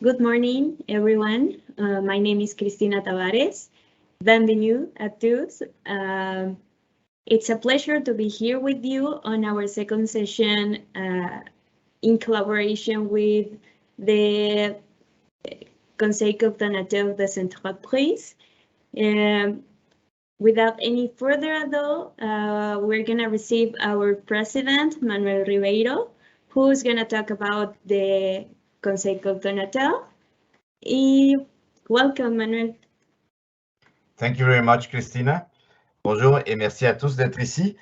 Good morning, everyone. My name is Cristina Tavares. Bienvenue à tous. It's a pleasure to be here with you on our second session in collaboration with the Conseil coordonnateur des entreprises. Without any further ado, we're going to receive our president, Manuel Ribeiro, who's going to talk about the Conseil coordonnateur. Welcome, Manuel. Thank you very much, Christina. Bonjour et merci à tous d'être ici.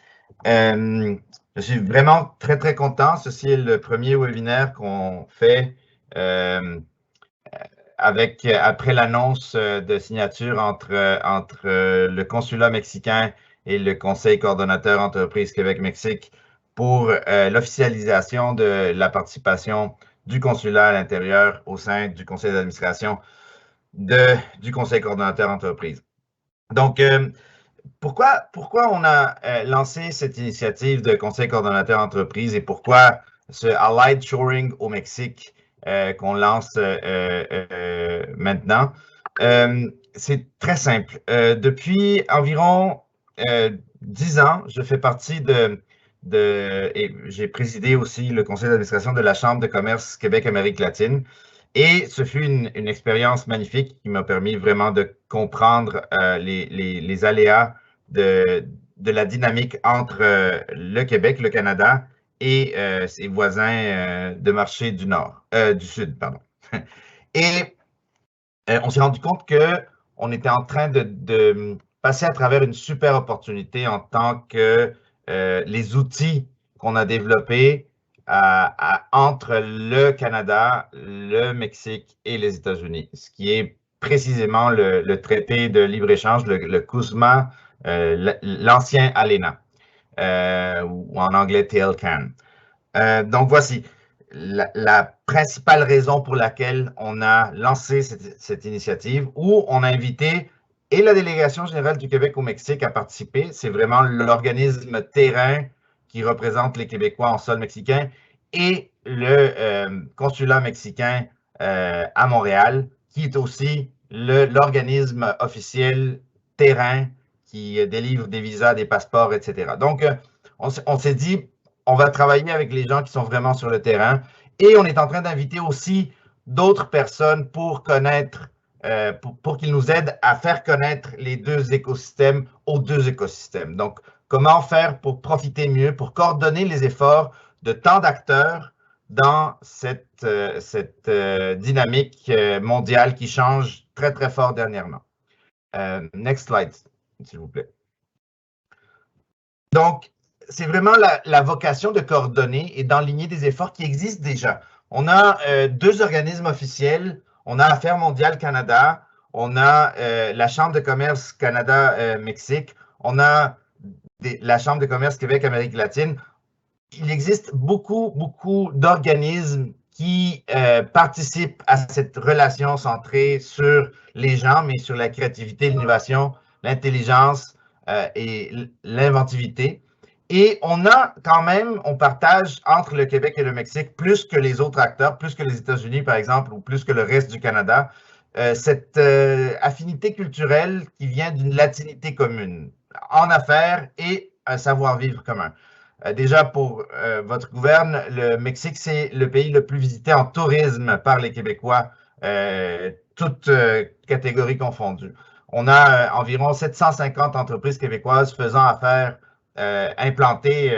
Je suis vraiment très content. Ceci est le premier webinaire qu'on fait après l'annonce de signature entre le consulat mexicain et le Conseil coordonnateur entreprises Québec-Mexique pour l'officialisation de la participation du consulat à l'intérieur au sein du conseil d'administration du Conseil coordonnateur entreprises. Donc, pourquoi on a lancé cette initiative de Conseil coordonnateur entreprises et pourquoi ce Allied Shoring au Mexique qu'on lance maintenant? C'est très simple. Depuis environ 10 ans, je fais partie et j'ai présidé aussi le conseil d'administration de la Chambre de commerce Québec-Amérique latine. Et ce fut une expérience magnifique qui m'a permis vraiment de comprendre les aléas de la dynamique entre le Québec, le Canada et ses voisins de marché du Sud. Et on s'est rendu compte qu'on était en train de passer à travers une super opportunité en tant que les outils qu'on a développés entre le Canada, le Mexique et les États-Unis, ce qui est précisément le traité de libre-échange, le CUSMA, l'ancien ALENA, ou en anglais TLCAN. Donc voici la principale raison pour laquelle on a lancé cette initiative, où on a invité et la délégation générale du Québec au Mexique à participer. C'est vraiment l'organisme terrain qui représente les Québécois en sol mexicain, et le consulat mexicain à Montréal, qui est aussi l'organisme officiel terrain qui délivre des visas, des passeports, etc. Donc, on s'est dit, on va travailler avec les gens qui sont vraiment sur le terrain, et on est en train d'inviter aussi d'autres personnes pour connaître, pour qu'ils nous aident à faire connaître les deux écosystèmes aux deux écosystèmes. Donc, comment faire pour profiter mieux, pour coordonner les efforts de tant d'acteurs dans cette dynamique mondiale qui change très fort dernièrement. Next slide, s'il vous plaît. Donc, c'est vraiment la vocation de coordonner et d'enligner des efforts qui existent déjà. On a deux organismes officiels. On a Affaires mondiales Canada, on a la Chambre de commerce Canada-Mexique, on a la Chambre de commerce Québec-Amérique latine. Il existe beaucoup d'organismes qui participent à cette relation centrée sur les gens, mais sur la créativité, l'innovation, l'intelligence et l'inventivité. Et on a quand même, on partage entre le Québec et le Mexique plus que les autres acteurs, plus que les États-Unis, par exemple, ou plus que le reste du Canada, cette affinité culturelle qui vient d'une latinité commune en affaires et un savoir-vivre commun. Déjà, pour votre gouverne, le Mexique, c'est le pays le plus visité en tourisme par les Québécois, toutes catégories confondues. On a environ 750 entreprises québécoises faisant affaire, implantées,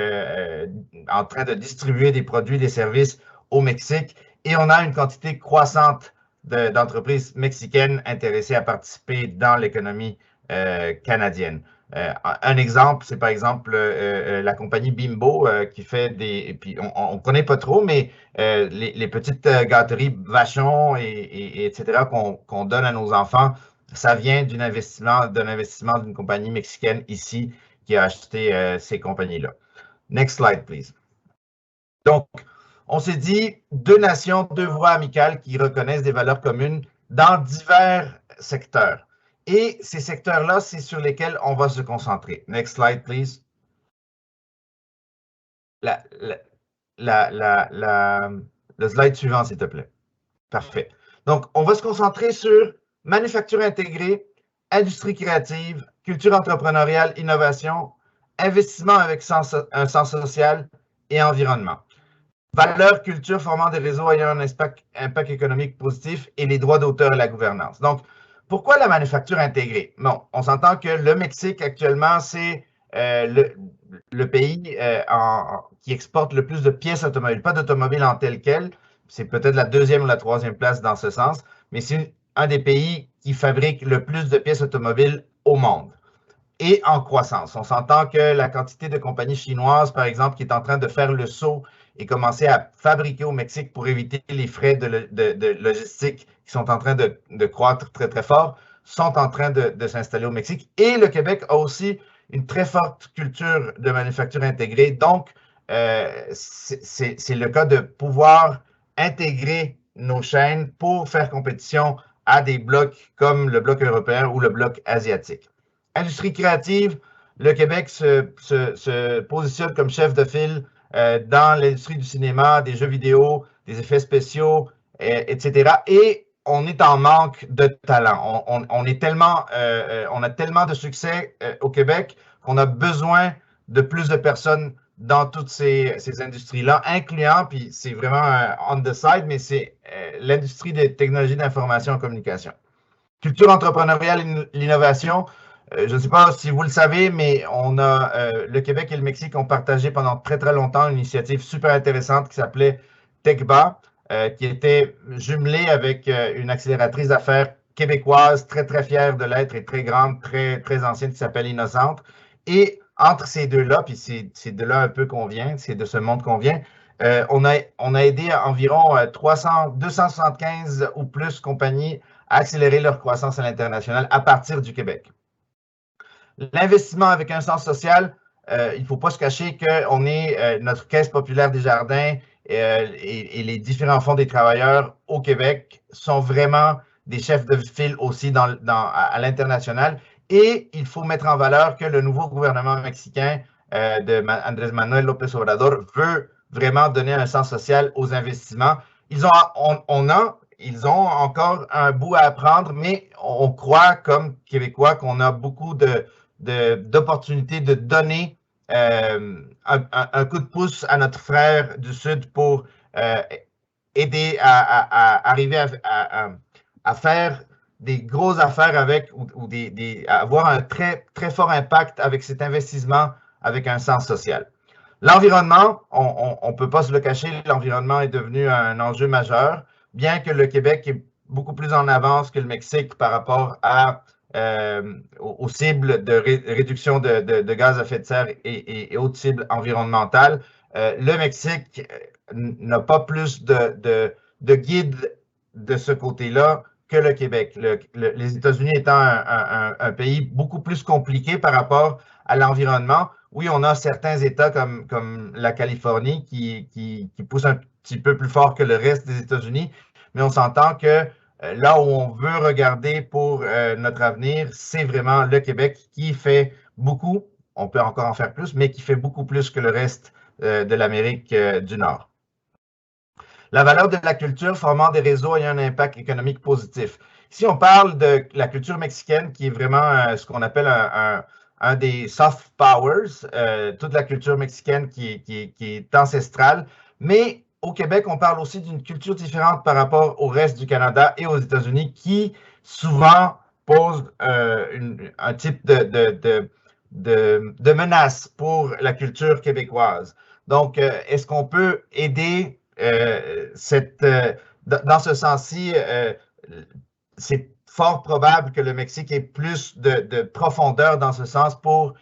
en train de distribuer des produits, des services au Mexique. Et on a une quantité croissante d'entreprises mexicaines intéressées à participer dans l'économie canadienne. Un exemple, c'est par exemple la compagnie Bimbo qui fait et puis on ne connaît pas trop, mais les petites gâteries Vachon etc. qu'on donne à nos enfants, ça vient d'un investissement d'une compagnie mexicaine ici qui a acheté ces compagnies-là. Next slide, please. Donc, on s'est dit, deux nations, deux voies amicales qui reconnaissent des valeurs communes dans divers secteurs. Et ces secteurs-là, c'est sur lesquels on va se concentrer. Next slide, please. Le slide suivant, s'il te plaît. Parfait. Donc, on va se concentrer sur manufacture intégrée, industrie créative, culture entrepreneuriale, innovation, investissement avec un sens social et environnement. Valeurs, culture formant des réseaux ayant un impact économique positif et les droits d'auteur et la gouvernance. Donc, pourquoi la manufacture intégrée? Bon, on s'entend que le Mexique actuellement, c'est le pays qui exporte le plus de pièces automobiles, pas d'automobiles en tel quel. C'est peut-être la 2e ou la 3e place dans ce sens, mais c'est un des pays qui fabrique le plus de pièces automobiles au monde et en croissance. On s'entend que la quantité de compagnies chinoises, par exemple, qui est en train de faire le saut et commencer à fabriquer au Mexique pour éviter les frais de logistique qui sont en train de croître très, très fort, sont en train de s'installer au Mexique. Et le Québec a aussi une très forte culture de manufacture intégrée. Donc, c'est le cas de pouvoir intégrer nos chaînes pour faire compétition à des blocs comme le bloc européen ou le bloc asiatique. Industrie créative, le Québec se positionne comme chef de file dans l'industrie du cinéma, des jeux vidéo, des effets spéciaux, etc. Et on est en manque de talent. On a tellement de succès au Québec qu'on a besoin de plus de personnes dans toutes ces industries-là, incluant, puis c'est vraiment on the side, mais c'est l'industrie des technologies d'information et communication. Culture entrepreneuriale et l'innovation, je ne sais pas si vous le savez, mais le Québec et le Mexique ont partagé pendant très, très longtemps une initiative super intéressante qui s'appelait TechBA, qui était jumelée avec une accélératrice d'affaires québécoise, très, très fière de l'être et très grande, très, très ancienne, qui s'appelle Innocente. Et entre ces deux-là, puis c'est de là un peu qu'on vient, c'est de ce monde qu'on vient, on a aidé environ 275 ou plus compagnies à accélérer leur croissance à l'international à partir du Québec. L'investissement avec un sens social, il ne faut pas se cacher qu'on est notre Caisse populaire des jardins et les différents fonds des travailleurs au Québec sont vraiment des chefs de file aussi à l'international. Et il faut mettre en valeur que le nouveau gouvernement mexicain de Andrés Manuel López Obrador veut vraiment donner un sens social aux investissements. Ils ont encore un bout à apprendre, mais on croit comme Québécois qu'on a beaucoup d'opportunités de donner un coup de pouce à notre frère du Sud pour aider à arriver à faire des grosses affaires avec ou avoir un très, très fort impact avec cet investissement avec un sens social. L'environnement, on ne peut pas se le cacher, l'environnement est devenu un enjeu majeur, bien que le Québec est beaucoup plus en avance que le Mexique par rapport aux cibles de réduction de gaz à effet de serre et autres cibles environnementales. Le Mexique n'a pas plus de guides de ce côté-là que le Québec. Les États-Unis étant un pays beaucoup plus compliqué par rapport à l'environnement. Oui, on a certains États comme la Californie qui poussent un petit peu plus fort que le reste des États-Unis, mais on s'entend que là où on veut regarder pour notre avenir, c'est vraiment le Québec qui fait beaucoup, on peut encore en faire plus, mais qui fait beaucoup plus que le reste de l'Amérique du Nord. La valeur de la culture formant des réseaux ayant un impact économique positif. Ici, on parle de la culture mexicaine qui est vraiment ce qu'on appelle un des soft powers, toute la culture mexicaine qui est ancestrale. Mais au Québec, on parle aussi d'une culture différente par rapport au reste du Canada et aux États-Unis qui souvent pose un type de menace pour la culture québécoise. Donc, est-ce qu'on peut aider dans ce sens-ci, c'est fort probable que le Mexique ait plus de profondeur dans ce sens pour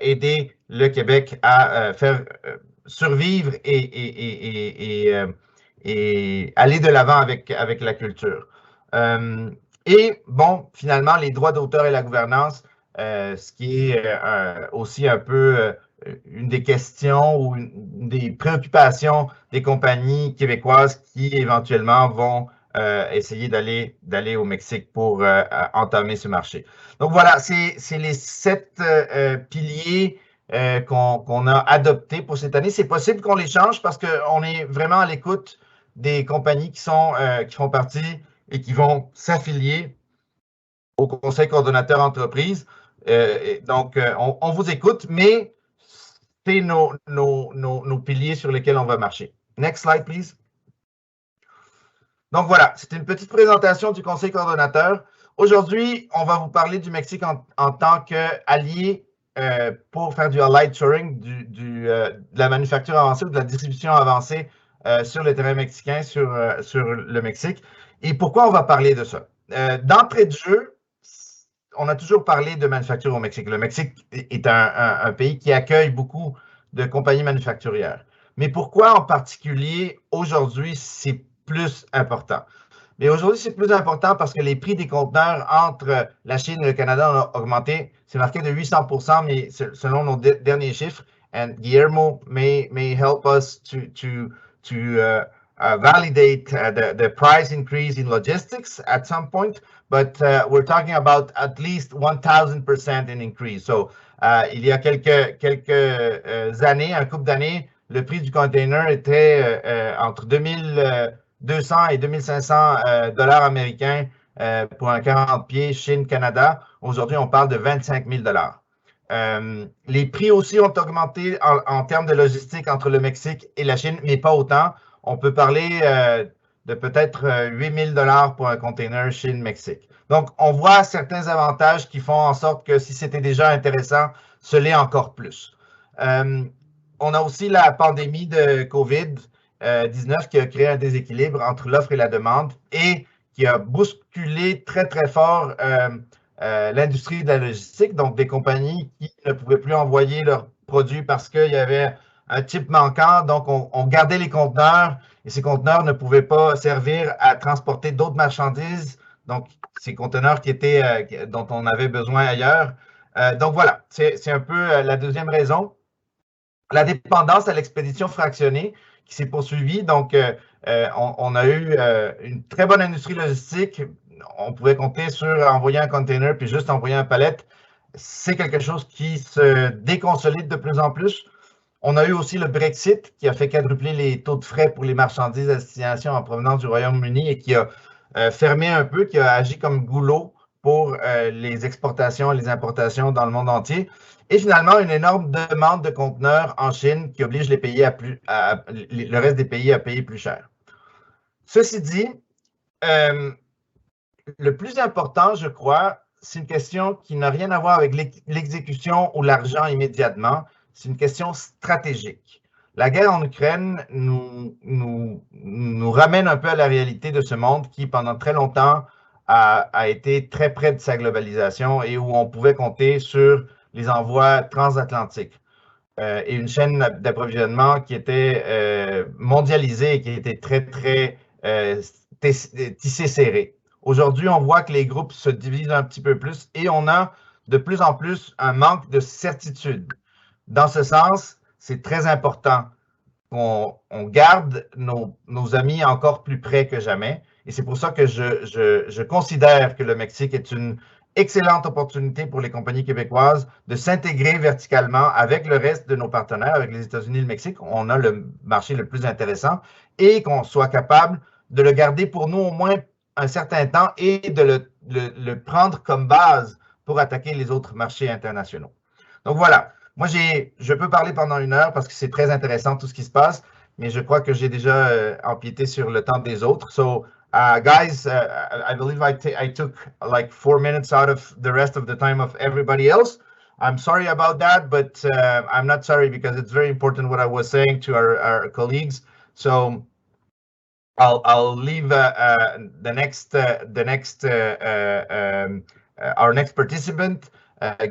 aider le Québec à faire survivre et aller de l'avant avec la culture. Et bon, finalement, les droits d'auteur et la gouvernance, ce qui est aussi un peu une des questions ou une des préoccupations des compagnies québécoises qui éventuellement vont essayer d'aller au Mexique pour entamer ce marché. Donc voilà, c'est les 7 piliers qu'on a adoptés pour cette année. C'est possible qu'on les change parce qu'on est vraiment à l'écoute des compagnies qui font partie et qui vont s'affilier au Conseil coordonnateur entreprises. Donc, on vous écoute, mais c'est nos piliers sur lesquels on va marcher. Next slide, please. Donc voilà, c'était une petite présentation du Conseil coordonnateur. Aujourd'hui, on va vous parler du Mexique en tant qu'allié pour faire du allied shoring, de la manufacture avancée ou de la distribution avancée sur le terrain mexicain, sur le Mexique. Et pourquoi on va parler de ça? D'entrée de jeu, on a toujours parlé de manufacture au Mexique. Le Mexique est un pays qui accueille beaucoup de compagnies manufacturières. Mais pourquoi en particulier aujourd'hui c'est plus important? Mais aujourd'hui, c'est plus important parce que les prix des conteneurs entre la Chine et le Canada ont augmenté. C'est marqué de 800%, mais selon nos derniers chiffres. And Guillermo may help us to validate the price increase in logistics at some point. But we're talking about at least 1,000% in increase. So, il y a quelques années, un couple d'années, le prix du container était entre 200 et 2500 dollars américains pour un 40 pieds Chine-Canada. Aujourd'hui, on parle de 25 000 dollars. Les prix aussi ont augmenté en termes de logistique entre le Mexique et la Chine, mais pas autant. On peut parler de peut-être 8 000 dollars pour un container Chine-Mexique. Donc, on voit certains avantages qui font en sorte que si c'était déjà intéressant, ce l'est encore plus. On a aussi la pandémie de COVID-19 qui a créé un déséquilibre entre l'offre et la demande et qui a bousculé très, très fort l'industrie de la logistique, donc des compagnies qui ne pouvaient plus envoyer leurs produits parce qu'il y avait un type manquant. Donc, on gardait les conteneurs et ces conteneurs ne pouvaient pas servir à transporter d'autres marchandises. Donc, ces conteneurs dont on avait besoin ailleurs. Donc, voilà, c'est un peu la deuxième raison. La dépendance à l'expédition fractionnée qui s'est poursuivie. Donc, on a eu une très bonne industrie logistique. On pouvait compter sur envoyer un container puis juste envoyer un palette. C'est quelque chose qui se déconsolide de plus en plus. On a eu aussi le Brexit qui a fait quadrupler les taux de frais pour les marchandises à destination en provenance du Royaume-Uni et qui a fermé un peu, qui a agi comme goulot pour les exportations et les importations dans le monde entier. Et finalement, une énorme demande de conteneurs en Chine qui oblige le reste des pays à payer plus cher. Ceci dit, le plus important, je crois, c'est une question qui n'a rien à voir avec l'exécution ou l'argent immédiatement. C'est une question stratégique. La guerre en Ukraine nous ramène un peu à la réalité de ce monde qui, pendant très longtemps, a été très près de sa globalisation et où on pouvait compter sur les envois transatlantiques et une chaîne d'approvisionnement qui était mondialisée et qui était très, très tissée serrée. Aujourd'hui, on voit que les groupes se divisent un petit peu plus et on a de plus en plus un manque de certitude. Dans ce sens, c'est très important qu'on garde nos amis encore plus près que jamais. Et c'est pour ça que je considère que le Mexique est une excellente opportunité pour les compagnies québécoises de s'intégrer verticalement avec le reste de nos partenaires, avec les États-Unis et le Mexique. On a le marché le plus intéressant et qu'on soit capable de le garder pour nous au moins un certain temps et de le prendre comme base pour attaquer les autres marchés internationaux. Donc voilà, moi je peux parler pendant 1 heure parce que c'est très intéressant tout ce qui se passe, mais je crois que j'ai déjà empiété sur le temps des autres. So, guys, I believe I took like 4 minutes out of the rest of the time of everybody else. I'm sorry about that, but I'm not sorry because it's very important what I was saying to our colleagues. So I'll leave our next participant,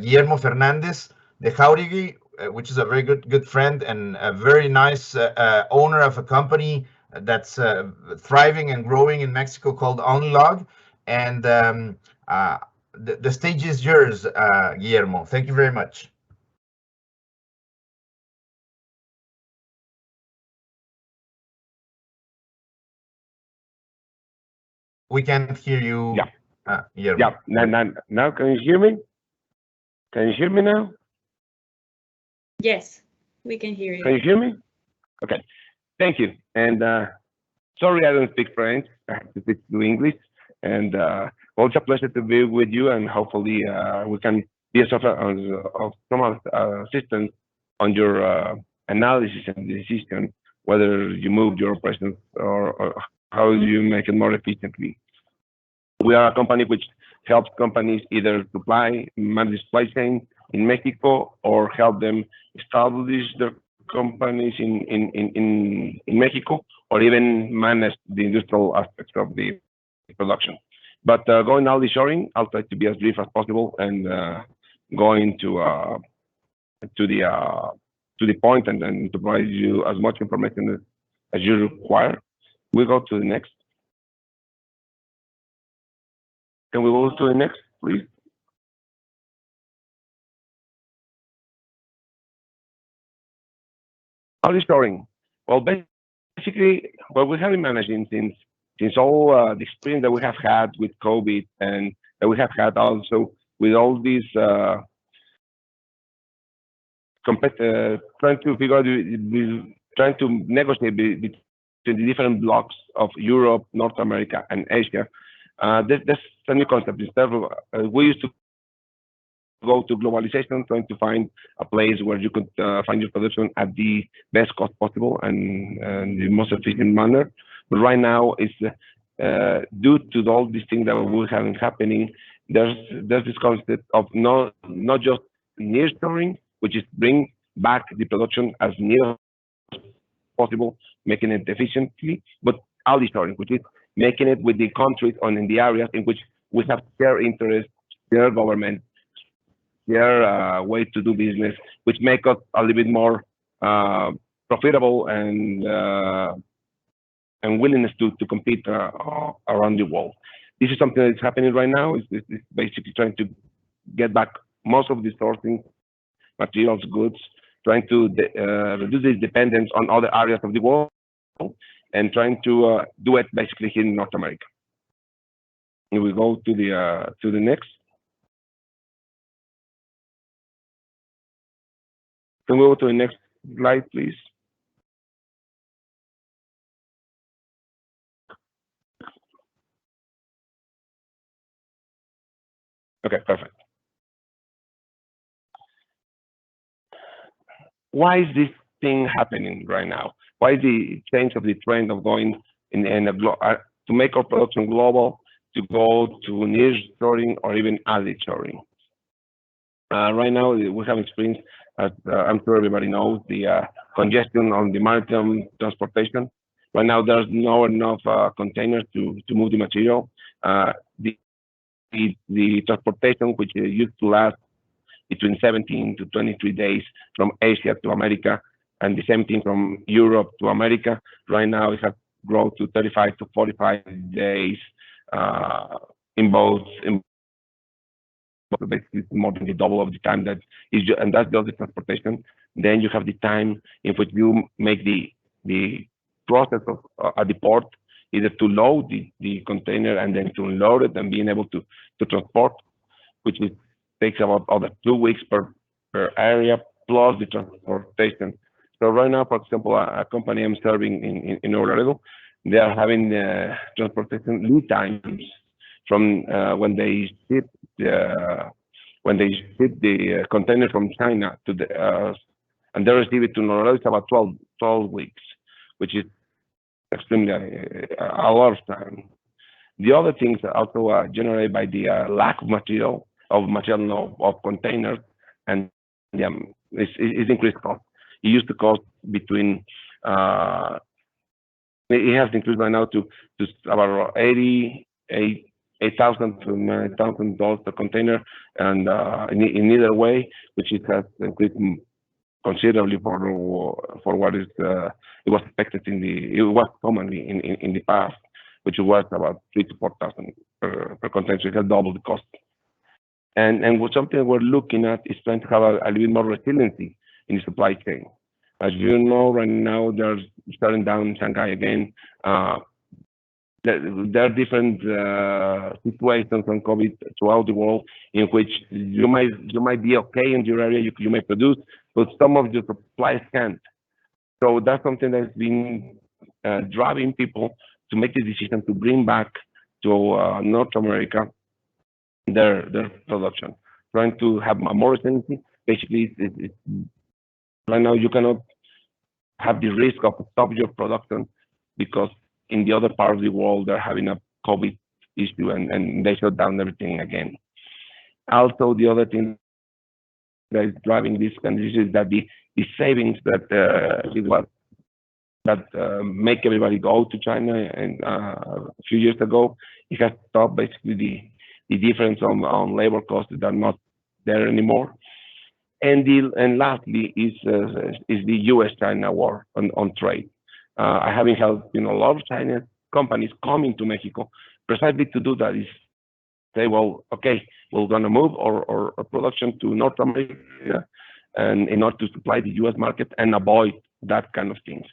Guillermo Fernandez de Gauri, which is a very good friend and a very nice owner of a company that's thriving and growing in Mexico called OnlyLog. And the stage is yours, Guillermo. Thank you very much. We can't hear you. Yeah. Guillermo. Yeah. Now, can you hear me? Can you hear me now? Yes, we can hear you. Can you hear me? Okay. Thank you. And sorry, I don't speak French. I have to speak English. And well, it's a pleasure to be with you, and hopefully we can be of some assistance on your analysis and decision, whether you move your operations or how you make it more efficiently. We are a company which helps companies either manage supply chain in Mexico, or help them establish their companies in Mexico, or even manage the industrial aspects of the production. But going out the shoring, I'll try to be as brief as possible and going to the point, and then to provide you as much information as you require. We go to the next. Can we go to the next, please? How is shoring? Well, basically, what we have been managing since all the experience that we have had with COVID, and that we have had also with all these trying to figure out, trying to negotiate between the different blocks of Europe, North America, and Asia. That's a new concept. Instead of, we used to go to globalization, trying to find a place where you could find your production at the best cost possible and the most efficient manner. But right now, it's due to all these things that we're having happening, there's this concept of not just nearshoring, which is bring back the production as near as possible, making it efficiently, but ally-shoring, which is making it with the countries and in the areas in which we have shared interests, shared government, their way to do business, which make us a little bit more profitable and willingness to compete around the world. This is something that's happening right now. It's basically trying to get back most of the sourcing materials, goods, trying to reduce the dependence on other areas of the world, and trying to do it basically here in North America. And we go to the next. Can we go to the next slide, please? Okay, perfect. Why is this thing happening right now? Why is the change of the trend of going to make our production global, to go to nearshoring or even ally-shoring? Right now, we have experienced, as I'm sure everybody knows, the congestion on the maritime transportation. Right now, there's not enough containers to move the material. The transportation, which used to last between 17 to 23 days from Asia to America, and the same thing from Europe to America, right now it has grown to 35 to 45 days in both. Basically, more than the double of the time that is, and that's just the transportation. Then you have the time in which you make the process of at the port, either to load the container and then to unload it and being able to transport, which takes about 2 weeks per area, plus the transportation. So right now, for example, a company I'm serving in Laredo, they are having transportation lead times from when they ship the container from China to the and they receive it to Laredo, it's about 12 weeks, which is extremely a lot of time. The other things are also generated by the lack of material of containers, and it's increased cost. It used to cost between it has increased right now to about $8,000 to $9,000 per container, and in either way, which it has increased considerably for what is it was expected it was commonly in the past, which was about $3,000 to $4,000 per container. So it has doubled the cost. And what something we're looking at is trying to have a little bit more resiliency in the supply chain. As you know, right now they're shutting down Shanghai again. There are different situations on COVID throughout the world in which you might be okay in your area, you may produce, but some of your supplies can't. So that's something that's been driving people to make the decision to bring back to North America their production, trying to have more efficiency. Basically, right now you cannot have the risk of stop your production because in the other part of the world they're having a COVID issue and they shut down everything again. Also, the other thing that is driving this condition is that the savings that make everybody go to China and a few years ago, it has stopped. Basically the difference on labor costs that are not there anymore. And lastly is the U.S.-China war on trade. I have helped a lot of Chinese companies coming to Mexico precisely to do that. Is say, well, okay, we're going to move our production to North America, and in order to supply the U.S. market and avoid that kind of things.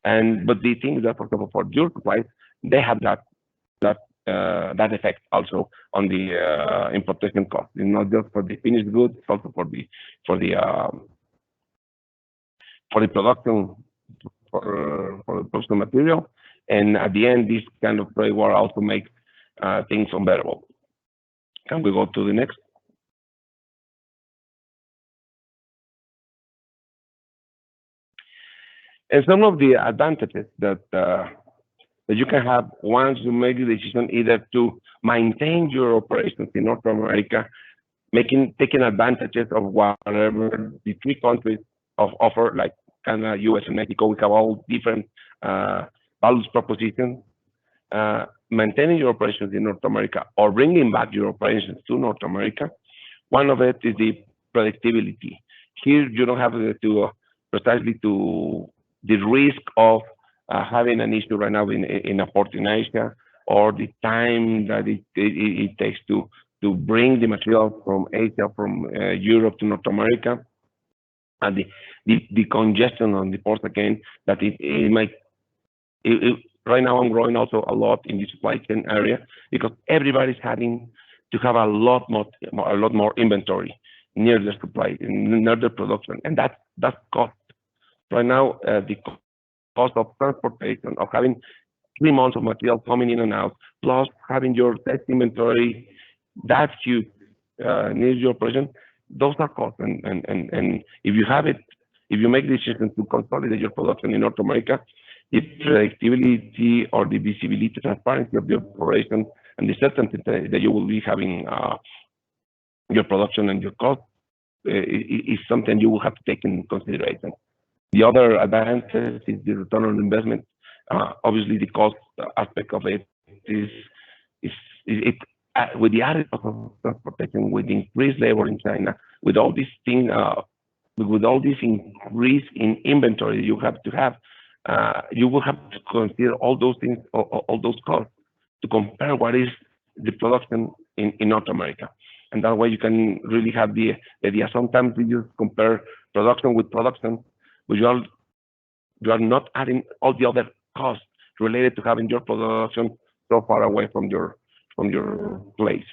But the thing is that, for example, for your supplies, they have that effect also on the importation cost. It's not just for the finished goods, it's also for the production for the production material. And at the end, this kind of trade war also makes things unbearable. Can we go to the next? And some of the advantages that you can have once you make the decision either to maintain your operations in North America, taking advantages of whatever the three countries offer, like Canada, US, and Mexico. We have all different values propositions. Maintaining your operations in North America or bringing back your operations to North America. One of it is the predictability. Here you don't have to precisely to the risk of having an issue right now in a port in Asia, or the time that it takes to bring the material from Asia, from Europe to North America, and the congestion on the ports again, that it might. Right now, I'm growing also a lot in the supply chain area because everybody's having to have a lot more inventory near the supply, near the production, and that's cost. Right now, the cost of transportation, of having 3 months of material coming in and out, plus having your test inventory, that's huge near your operation. Those are costs, and if you have it, if you make the decision to consolidate your production in North America, the predictability or the visibility, transparency of the operation, and the certainty that you will be having your production and your cost is something you will have to take in consideration. The other advantage is the return on investment. Obviously, the cost aspect of it is with the added cost of transportation, with increased labor in China, with all these things, with all this increase in inventory you have to have, you will have to consider all those things, all those costs, to compare what is the production in North America. And that way you can really have the idea. Sometimes we just compare production with production, but you are not adding all the other costs related to having your production so far away from your place.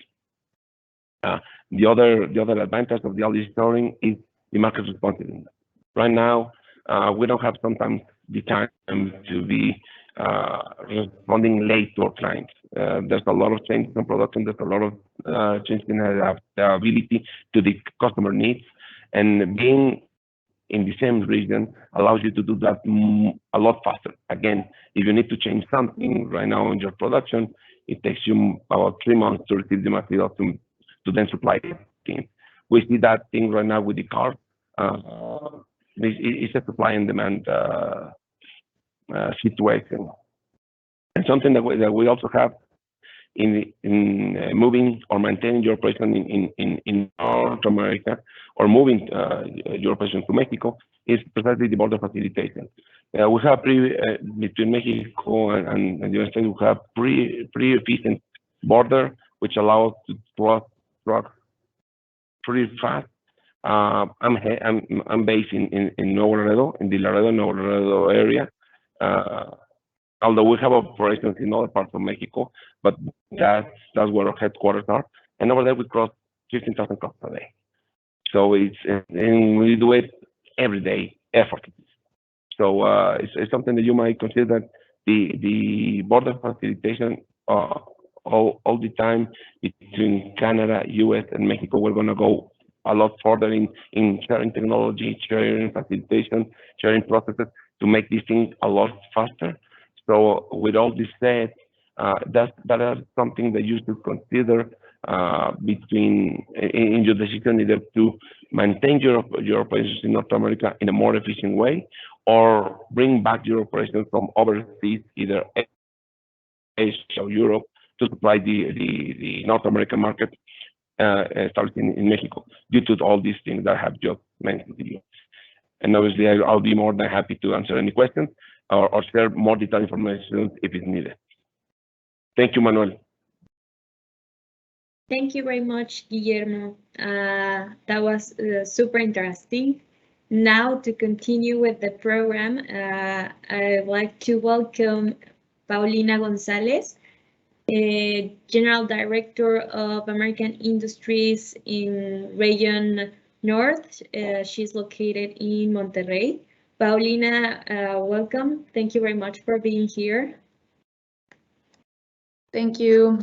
The other advantage of the all this storing is the market responsiveness. Right now, we don't have sometimes the time to be responding late to our clients. There's a lot of changes in production. There's a lot of changes in the ability to the customer needs, and being in the same region allows you to do that a lot faster. Again, if you need to change something right now in your production, it takes you about 3 months to receive the material to then supply it. We see that thing right now with the car. It's a supply and demand situation, and something that we also have in moving or maintaining your operation in North America, or moving your operation to Mexico, is precisely the border facilitation. We have between Mexico and the United States, we have pretty efficient border, which allows to cross trucks pretty fast. I'm based in Nuevo Laredo, in the Nuevo Laredo area. Although we have operations in other parts of Mexico, but that's where our headquarters are. And over there we cross 15,000 cars a day. So and we do it every day, effortlessly. So it's something that you might consider that the border facilitation all the time between Canada, US, and Mexico. We're going to go a lot further in sharing technology, sharing facilitation, sharing processes to make these things a lot faster. So with all this said, that is something that you should consider in your decision, either to maintain your operations in North America in a more efficient way, or bring back your operations from overseas, either Asia or Europe, to supply the North American market, starting in Mexico, due to all these things that I have just mentioned to you. And obviously, I'll be more than happy to answer any questions or share more detailed information if it's needed. Thank you, Manuel. Thank you very much, Guillermo. That was super interesting. Now, to continue with the program, I'd like to welcome Paulina Gonzalez, General Director of American Industries in Region North. She's located in Monterrey. Paulina, welcome. Thank you very much for being here. Thank you.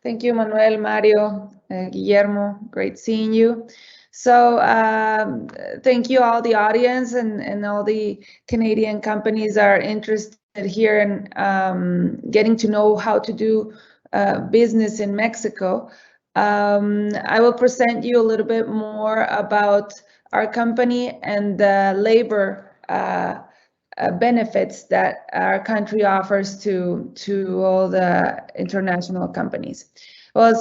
Thank you, Manuel, Mario, Guillermo. Great seeing you. So thank you all the audience and all the Canadian companies are interested here in getting to know how to do business in Mexico. I will present you a little bit more about our company and the labor benefits that our country offers to all the international companies. Well,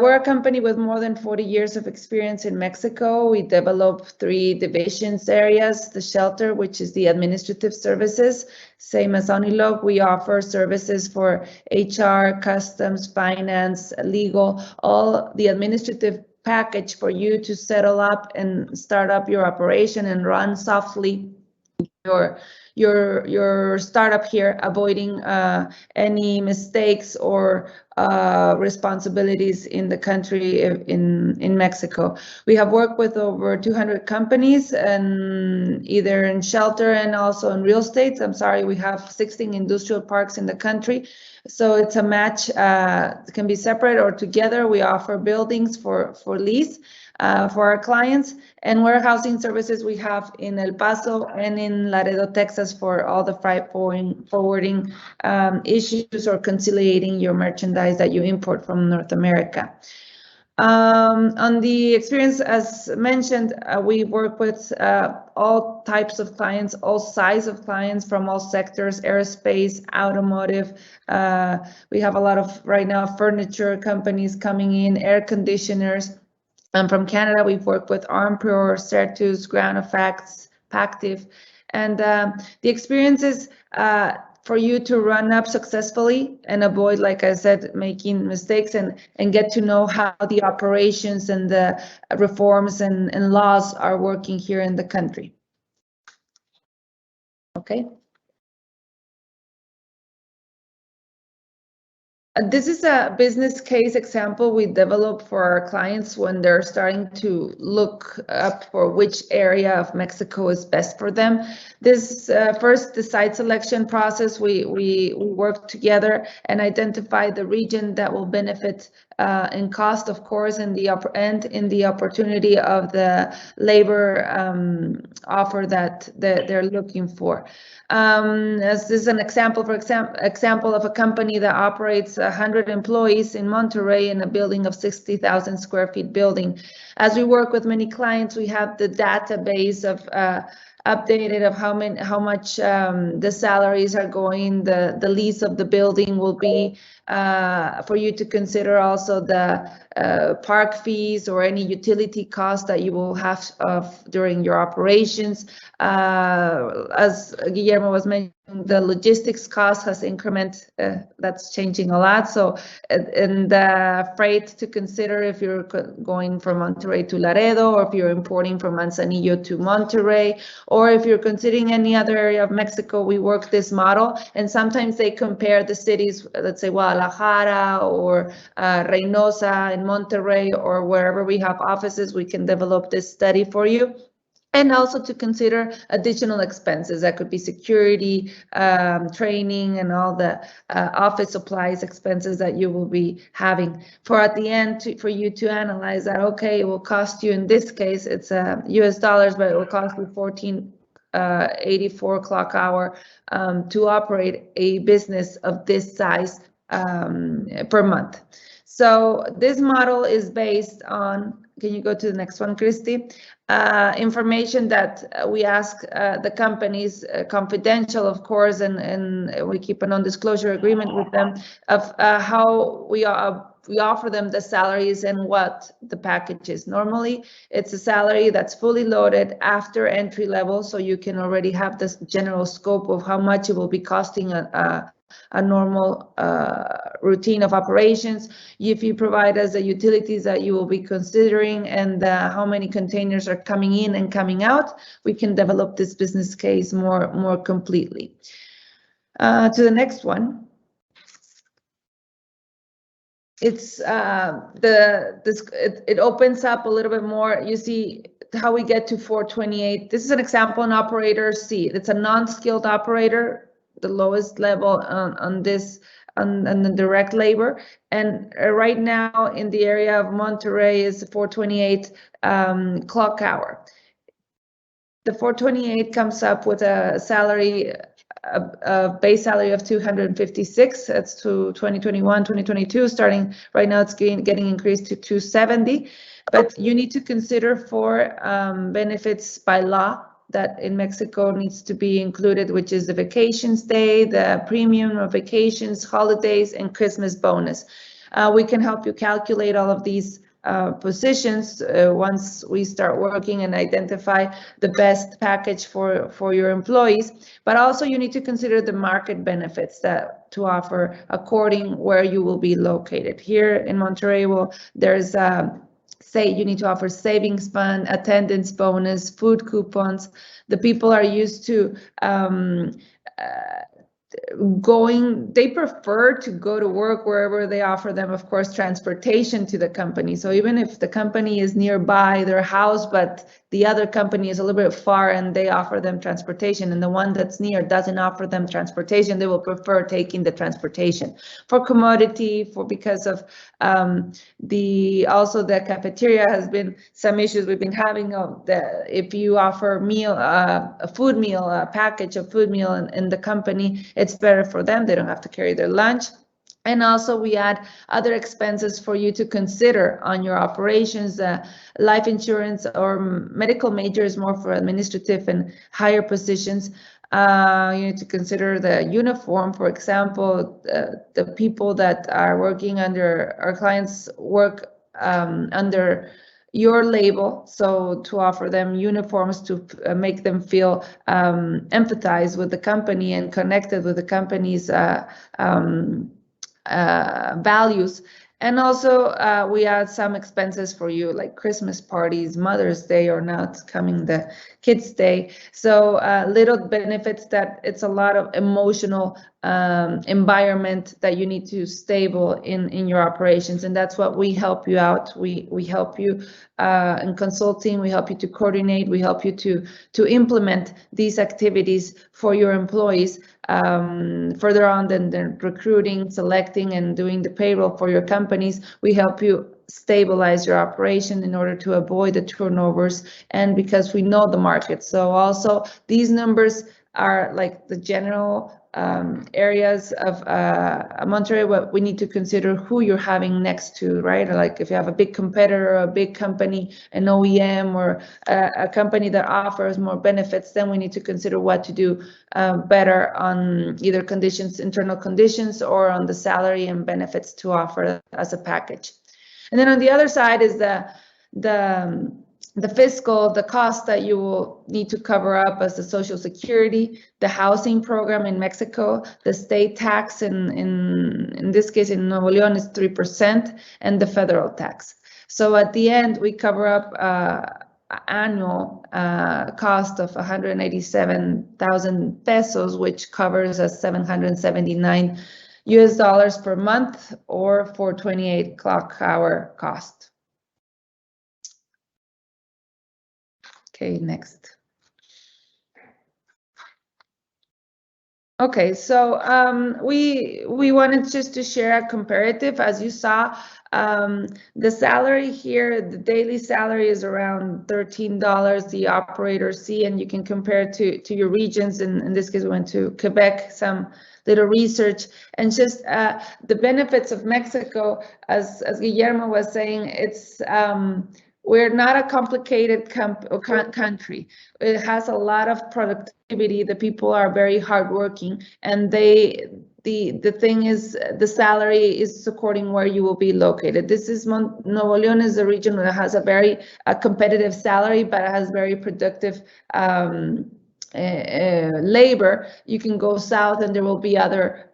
we're a company with more than 40 years of experience in Mexico. We develop 3 divisions areas: the shelter, which is the administrative services, same as Unilog. We offer services for HR, customs, finance, legal, all the administrative package for you to settle up and start up your operation and run softly your startup here, avoiding any mistakes or responsibilities in the country in Mexico. We have worked with over 200 companies, and either in shelter and also in real estate. I'm sorry, we have 16 industrial parks in the country. So it's a match, it can be separate or together. We offer buildings for lease for our clients, and warehousing services we have in El Paso and in Laredo, Texas, for all the freight forwarding issues or conciliating your merchandise that you import from North America. On the experience, as mentioned, we work with all types of clients, all size of clients from all sectors: aerospace, automotive. We have a lot of, right now, furniture companies coming in, air conditioners. From Canada, we've worked with Armpro, Certus, Ground Effects, Pactiv. And the experience is for you to run up successfully and avoid, like I said, making mistakes, and get to know how the operations and the reforms and laws are working here in the country. Okay. This is a business case example we develop for our clients when they're starting to look up for which area of Mexico is best for them. This first, the site selection process, we work together and identify the region that will benefit in cost, of course, and the upper end in the opportunity of the labor offer that they're looking for. As this is an example, example of a company that operates 100 employees in Monterrey in a building of 60,000 square feet building. As we work with many clients, we have the database of updated of how much the salaries are going, the lease of the building will be, for you to consider also the park fees or any utility costs that you will have during your operations. As Guillermo was mentioning, the logistics cost has increment, that's changing a lot. So, and the freight to consider if you're going from Monterrey to Laredo, or if you're importing from Manzanillo to Monterrey, or if you're considering any other area of Mexico, we work this model. And sometimes they compare the cities, let's say Guadalajara or Reynosa in Monterrey, or wherever we have offices, we can develop this study for you. And also to consider additional expenses. That could be security, training, and all the office supplies expenses that you will be having. For at the end, for you to analyze that, okay, it will cost you, in this case, it's US dollars, but it will cost you 14.84 clock hour to operate a business of this size per month. So this model is based on, can you go to the next one, Christy? Information that we ask the companies, confidential, of course, and we keep a non-disclosure agreement with them of how we offer them the salaries and what the package is. Normally, it's a salary that's fully loaded after entry level, so you can already have this general scope of how much it will be costing a normal routine of operations. If you provide us the utilities that you will be considering and how many containers are coming in and coming out, we can develop this business case more completely. To the next one. It's it opens up a little bit more. You see how we get to 428. This is an example, an operator C. It's a non-skilled operator, the lowest level on this, on the direct labor. And right now in the area of Monterrey is 428 clock hour. The 428 comes up with a salary, a base salary of 256. That's to 2021, 2022. Starting right now, it's getting increased to 270. But you need to consider for benefits by law that in Mexico needs to be included, which is the vacations day, the premium of vacations, holidays, and Christmas bonus. We can help you calculate all of these positions once we start working and identify the best package for your employees. But also you need to consider the market benefits that to offer according where you will be located. Here in Monterrey, well, there's say you need to offer savings fund, attendance bonus, food coupons. The people are used to they prefer to go to work wherever they offer them, of course, transportation to the company. So even if the company is nearby their house, but the other company is a little bit far and they offer them transportation, and the one that's near doesn't offer them transportation, they will prefer taking the transportation. For commodity, because of also the cafeteria has been some issues we've been having of if you offer a food meal, a package of food meal in the company, it's better for them. They don't have to carry their lunch. And also we add other expenses for you to consider on your operations. Life insurance or medical major is more for administrative and higher positions. You need to consider the uniform. For example, the people that are working under our clients work under your label, so to offer them uniforms to make them feel empathize with the company and connected with the company's values. And also we add some expenses for you, like Christmas parties, Mother's Day, or now it's coming the Kids' Day. So little benefits that it's a lot of emotional environment that you need to stable in your operations, and that's what we help you out. We help you in consulting. We help you to coordinate. We help you to implement these activities for your employees further on than recruiting, selecting, and doing the payroll for your companies. We help you stabilize your operation in order to avoid the turnovers, and because we know the market. So also these numbers are like the general areas of Monterrey, what we need to consider who you're having next to, right? Like if you have a big competitor, a big company, an OEM, or a company that offers more benefits, then we need to consider what to do better on either conditions, internal conditions, or on the salary and benefits to offer as a package. And then on the other side is the fiscal, the cost that you will need to cover up as the Social Security, the housing program in Mexico, the state tax in this case in Nuevo León is 3%, and the federal tax. So at the end, we cover up annual cost of 187,000 pesos, which covers us 779 US dollars per month, or for 28 clock hour cost. Okay, next. Okay, so we wanted just to share a comparative. As you saw, the salary here, the daily salary is around $13, the operator C, and you can compare it to your regions. In this case, we went to Quebec, some little research, and just the benefits of Mexico, as Guillermo was saying, it's we're not a complicated country. It has a lot of productivity. The people are very hardworking, and the thing is, the salary is according where you will be located. This is Nuevo León is a region that has a very competitive salary, but it has very productive labor. You can go south, and there will be other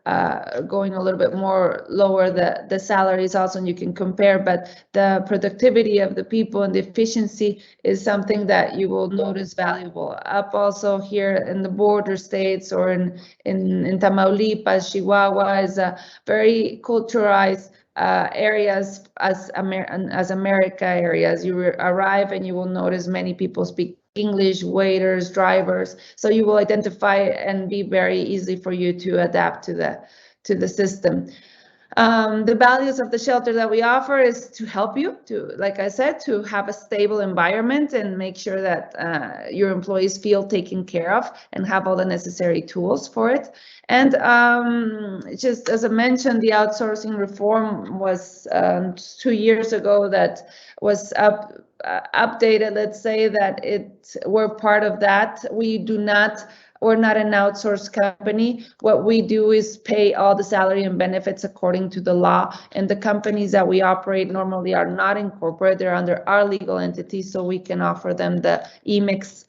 going a little bit more lower the salaries also, and you can compare, but the productivity of the people and the efficiency is something that you will notice valuable. Up also here in the border states, or in Tamaulipas, Chihuahua is a very culturalized areas as America areas. You arrive and you will notice many people speak English, waiters, drivers, so you will identify and be very easy for you to adapt to the system. The values of the shelter that we offer is to help you to, like I said, to have a stable environment and make sure that your employees feel taken care of and have all the necessary tools for it. And just as I mentioned, the outsourcing reform was 2 years ago that was updated. Let's say that we're part of that. We're not an outsourced company. What we do is pay all the salary and benefits according to the law. And the companies that we operate normally are not incorporated. They're under our legal entity, so we can offer them the EMIX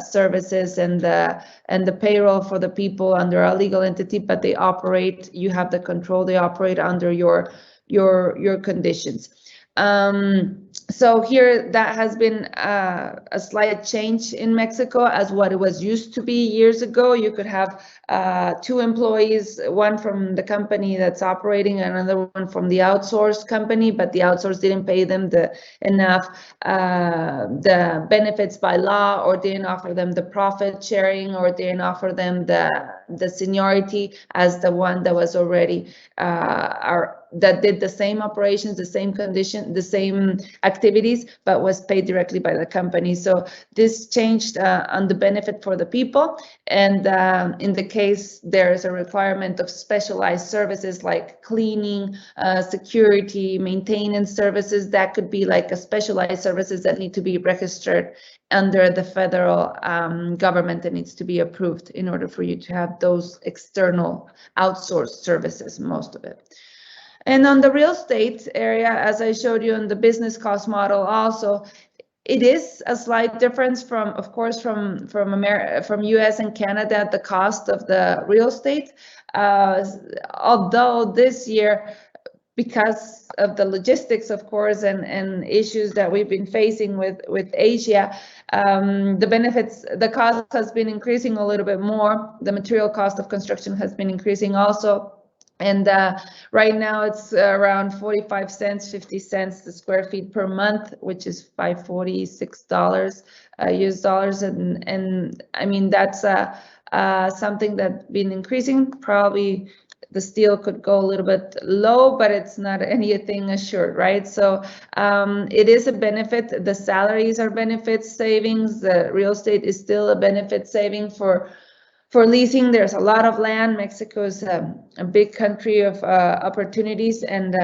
services and the payroll for the people under our legal entity. But they operate. You have the control. They operate under your conditions. So here that has been a slight change in Mexico as what it was used to be years ago. You could have 2 employees, one from the company that's operating, another one from the outsourced company, but the outsourced didn't pay them enough the benefits by law, or didn't offer them the profit sharing, or didn't offer them the seniority as the one that was already that did the same operations, the same condition, the same activities, but was paid directly by the company. So this changed on the benefit for the people. And in the case, there is a requirement of specialized services like cleaning, security, maintenance services. That could be like a specialized services that need to be registered under the federal government, that needs to be approved in order for you to have those external outsourced services, most of it. And on the real estate area, as I showed you in the business cost model also, it is a slight difference from, of course, from US and Canada, the cost of the real estate. Although this year, because of the logistics, of course, and issues that we've been facing with Asia, the cost has been increasing a little bit more. The material cost of construction has been increasing also. And right now it's around 45 cents, 50 cents the square feet per month, which is $546 US dollars. And I mean, that's something that's been increasing. Probably the steel could go a little bit low, but it's not anything assured, right? So it is a benefit. The salaries are benefit savings. The real estate is still a benefit saving for leasing. There's a lot of land. Mexico is a big country of opportunities, and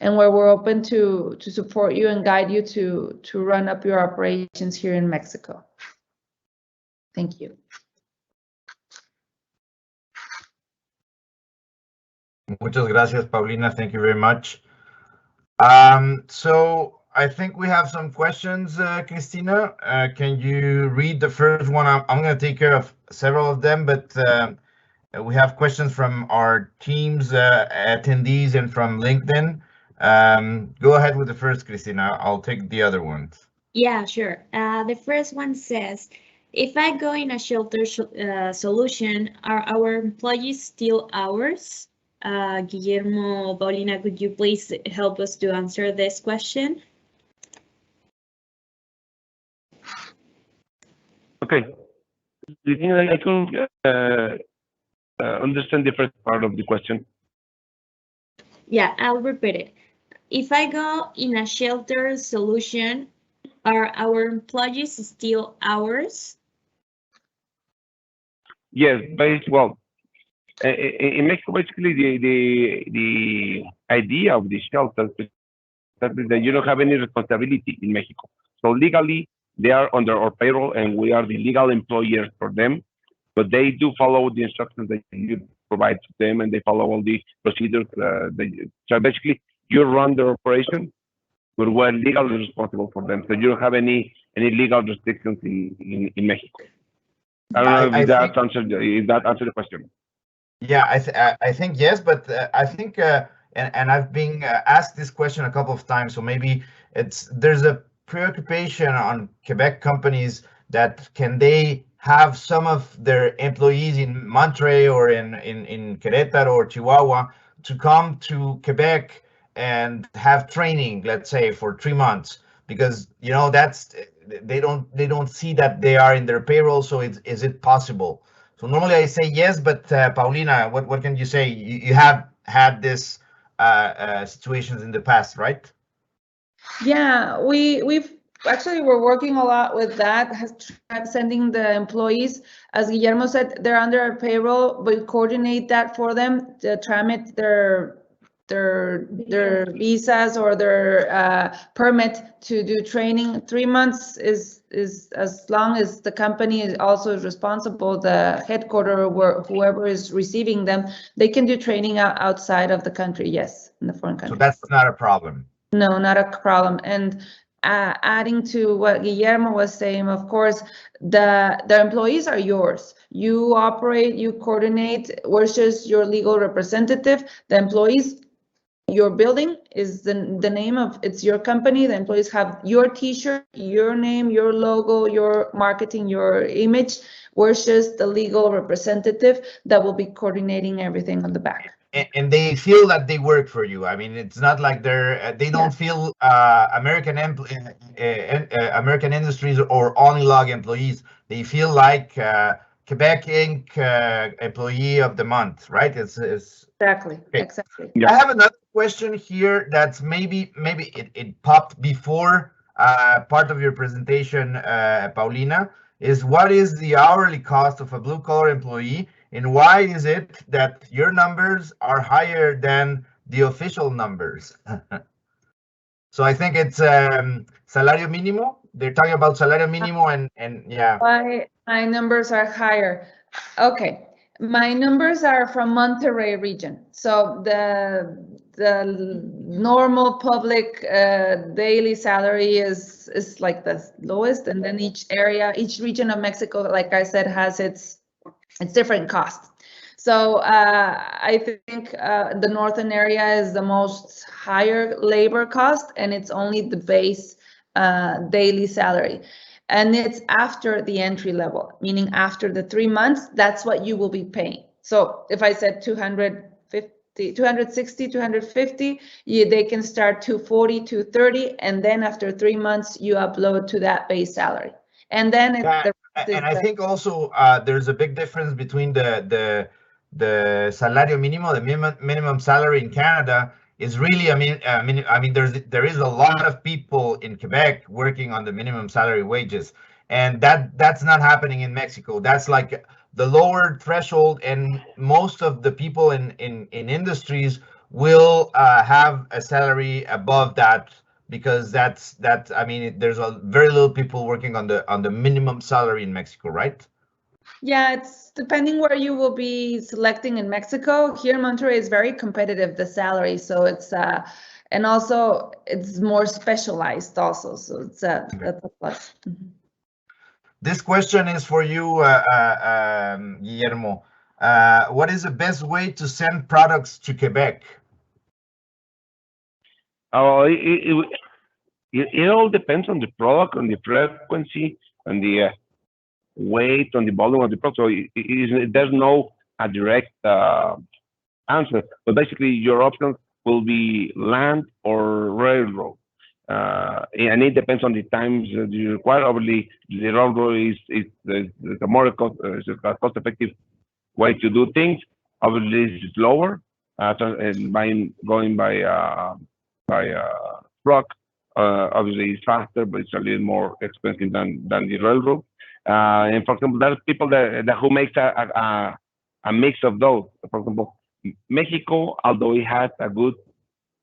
where we're open to support you and guide you to run up your operations here in Mexico. Thank you. Muchas gracias, Paulina. Thank you very much. So I think we have some questions, Cristina. Can you read the first one? I'm going to take care of several of them, but we have questions from our team's attendees and from LinkedIn. Go ahead with the first, Cristina. I'll take the other ones. Yeah, sure. The first one says, if I go in a shelter solution, are our employees still ours? Guillermo, Paulina, could you please help us to answer this question? Okay. Do you think I can understand the first part of the question? Yeah, I'll repeat it. If I go in a shelter solution, are our employees still ours? Yes, well, in Mexico, basically the idea of the shelter is that you don't have any responsibility in Mexico. So legally, they are under our payroll, and we are the legal employers for them. But they do follow the instructions that you provide to them, and they follow all the procedures. So basically, you run the operation, but we're legally responsible for them. So you don't have any legal restrictions in Mexico. I don't know if that answered the question. Yeah, I think yes, but I think and I've been asked this question a couple of times, so maybe there's a preoccupation on Quebec companies that can they have some of their employees in Monterrey or in Querétaro or Chihuahua to come to Quebec and have training, let's say for 3 months, because that's they don't see that they are in their payroll. So is it possible? So normally I say yes, but Paulina, what can you say? You have had this situations in the past, right? Yeah, we've actually we're working a lot with that, sending the employees, as Guillermo said, they're under our payroll, but we coordinate that for them to tramit their visas or their permit to do training. 3 months is as long as the company is also responsible, the headquarter or whoever is receiving them, they can do training outside of the country, yes, in the foreign country. So that's not a problem. No, not a problem. And adding to what Guillermo was saying, of course, the employees are yours. You operate, you coordinate, we're just your legal representative. The employees, your building is the name of, it's your company. The employees have your t-shirt, your name, your logo, your marketing, your image. We're just the legal representative that will be coordinating everything on the back. And they feel that they work for you. I mean, it's not like they don't feel American industries or Onilog employees. They feel like Quebec Inc. Employee of the month, right? It's exactly. Okay. Exactly. Yeah. I have another question here that's maybe it popped before part of your presentation, Paulina, is what is the hourly cost of a blue collar employee, and why is it that your numbers are higher than the official numbers? So I think it's salario mínimo. They're talking about salario mínimo and yeah. Why my numbers are higher? Okay, my numbers are from Monterrey region. So the normal public daily salary is like the lowest, and then each region of Mexico, like I said, has its different costs. So I think the northern area is the most higher labor cost, and it's only the base daily salary. And it's after the entry level, meaning after the 3 months, that's what you will be paying. So if I said 250, 260, 250, they can start 240, 230, and then after 3 months, you upload to that base salary. And then I think also there's a big difference between the salario mínimo, the minimum salary in Canada is really, I mean, there is a lot of people in Quebec working on the minimum salary wages, and that's not happening in Mexico. That's like the lower threshold, and most of the people in industries will have a salary above that, because that's I mean, there's very little people working on the minimum salary in Mexico, right? Yeah, it's depending where you will be selecting in Mexico. Here in Monterrey is very competitive, the salary. So it's and also it's more specialized also. So it's that's a plus. Mm-hmm. This question is for you, Guillermo. What is the best way to send products to Quebec? Oh, it all depends on the product, on the frequency, on the weight, on the volume of the product. So there's no direct answer, but basically your options will be land or railroad. and it depends on the times that you require. Obviously, the railroad is the more cost-effective way to do things. Obviously, it's lower. And going by truck, obviously it's faster, but it's a little more expensive than the railroad. And for example, there's people that who makes a mix of those. For example, Mexico, although it has a good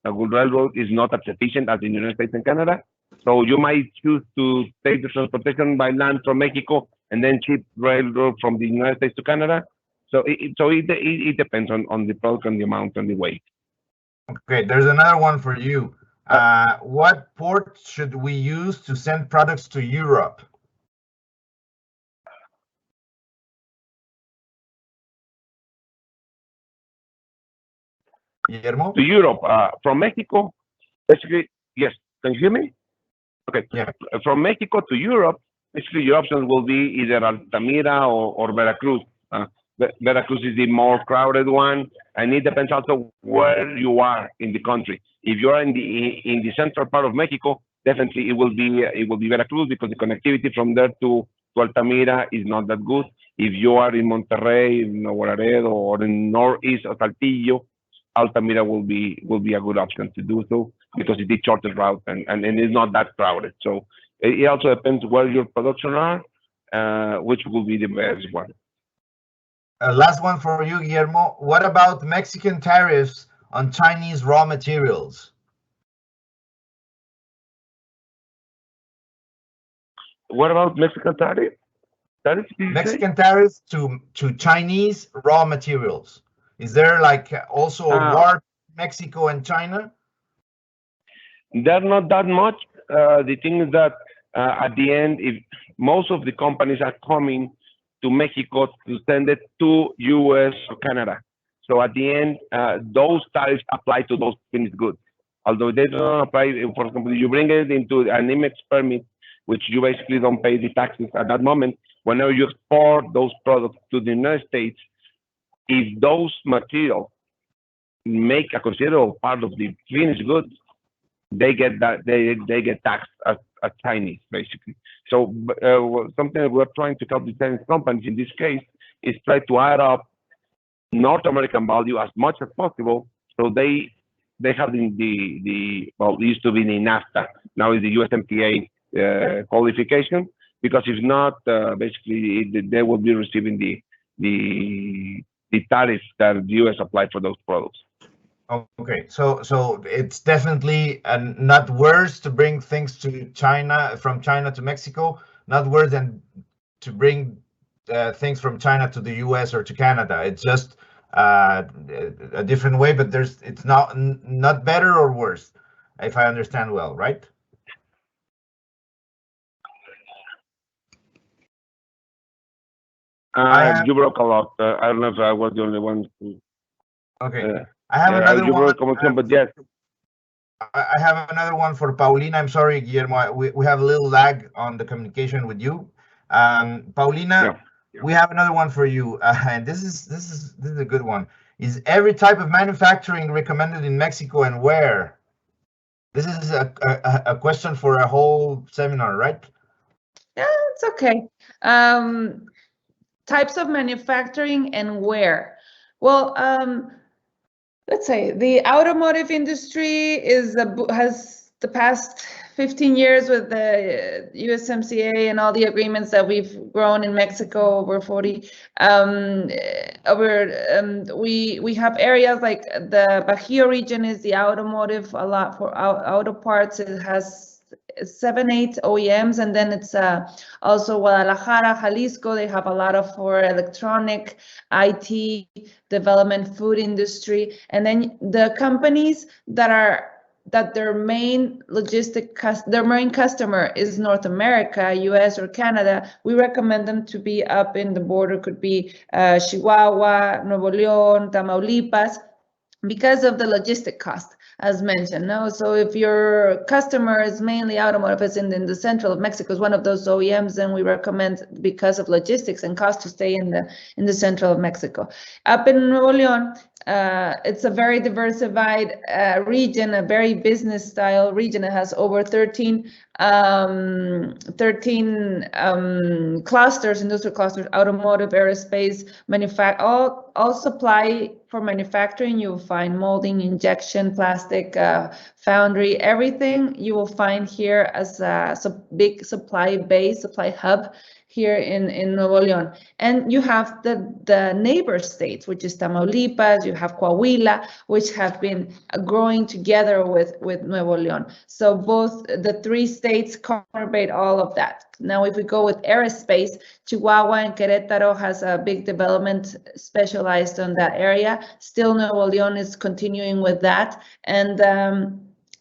railroad, is not as efficient as the United States and Canada. So you might choose to take the transportation by land from Mexico and then ship railroad from the United States to Canada. So it depends on the product and the amount and the weight. Okay, there's another one for you. What port should we use to send products to Europe? Guillermo? To Europe, from Mexico, basically, yes. Can you hear me? Okay. Yeah. From Mexico to Europe, basically your options will be either Altamira or Veracruz. Veracruz is the more crowded one, and it depends also where you are in the country. If you are in the central part of Mexico, definitely it will be Veracruz, because the connectivity from there to Altamira is not that good. If you are in Monterrey, in Nuevo Laredo, or in northeast of Saltillo, Altamira will be a good option to do so, because it's the shortest route and it's not that crowded. So it also depends where your production are, which will be the best one. Last one for you, Guillermo. What about Mexican tariffs on Chinese raw materials? What about Mexican tariff? Mexican tariffs to Chinese raw materials. Is there like also a war between Mexico and China? There's not that much. The thing is that at the end, if most of the companies are coming to Mexico to send it to US or Canada. So at the end, those tariffs apply to those finished goods. Although they don't apply, for example, you bring it into an IMEX permit, which you basically don't pay the taxes at that moment. Whenever you export those products to the United States, if those materials make a considerable part of the finished goods, they get that they get taxed as Chinese, basically. So something that we're trying to help the Chinese companies in this case is try to add up North American value as much as possible. So they have the well, it used to be the NAFTA, now is the USMCA qualification, because if not, basically they will be receiving the tariffs that the US applied for those products. Okay, so it's definitely not worse to bring things to China, from China to Mexico, not worse than to bring things from China to the US or to Canada. It's just a different way, but it's not better or worse, if I understand well, right? You broke a lot. I don't know if I was the only one. Okay. I have another one. But yes. I have another one for Paulina. I'm sorry, Guillermo. We have a little lag on the communication with you. Paulina, yeah. We have another one for you, and this is a good one. Is every type of manufacturing recommended in Mexico, and where? This is a question for a whole seminar, right? Yeah, it's okay. Types of manufacturing and where? Well, let's say the automotive industry has the past 15 years with the USMCA and all the agreements that we've grown in Mexico over 40. We have areas like the Bajío region is the automotive, a lot for auto parts. It has 7-8 OEMs, and then it's also Guadalajara, Jalisco. They have a lot of for electronic, IT, development, food industry, and then the companies that their main their main customer is North America, US or Canada. We recommend them to be up in the border. Could be Chihuahua, Nuevo León, Tamaulipas. because of the logistic cost, as mentioned. No, so if your customer is mainly automotive, as in the central of Mexico, is one of those OEMs, then we recommend, because of logistics and cost, to stay in the central of Mexico. Up in Nuevo León, it's a very diversified region, a very business style region. It has over 13 clusters, industrial clusters, automotive, aerospace, all supply for manufacturing. You'll find molding, injection, plastic, foundry, everything you will find here as a big supply base, supply hub here in Nuevo León. And you have the neighbor states, which is Tamaulipas, you have Coahuila, which have been growing together with Nuevo León. So both the three states coordinate all of that. Now, if we go with aerospace, Chihuahua and Querétaro has a big development specialized on that area. Still, Nuevo León is continuing with that. And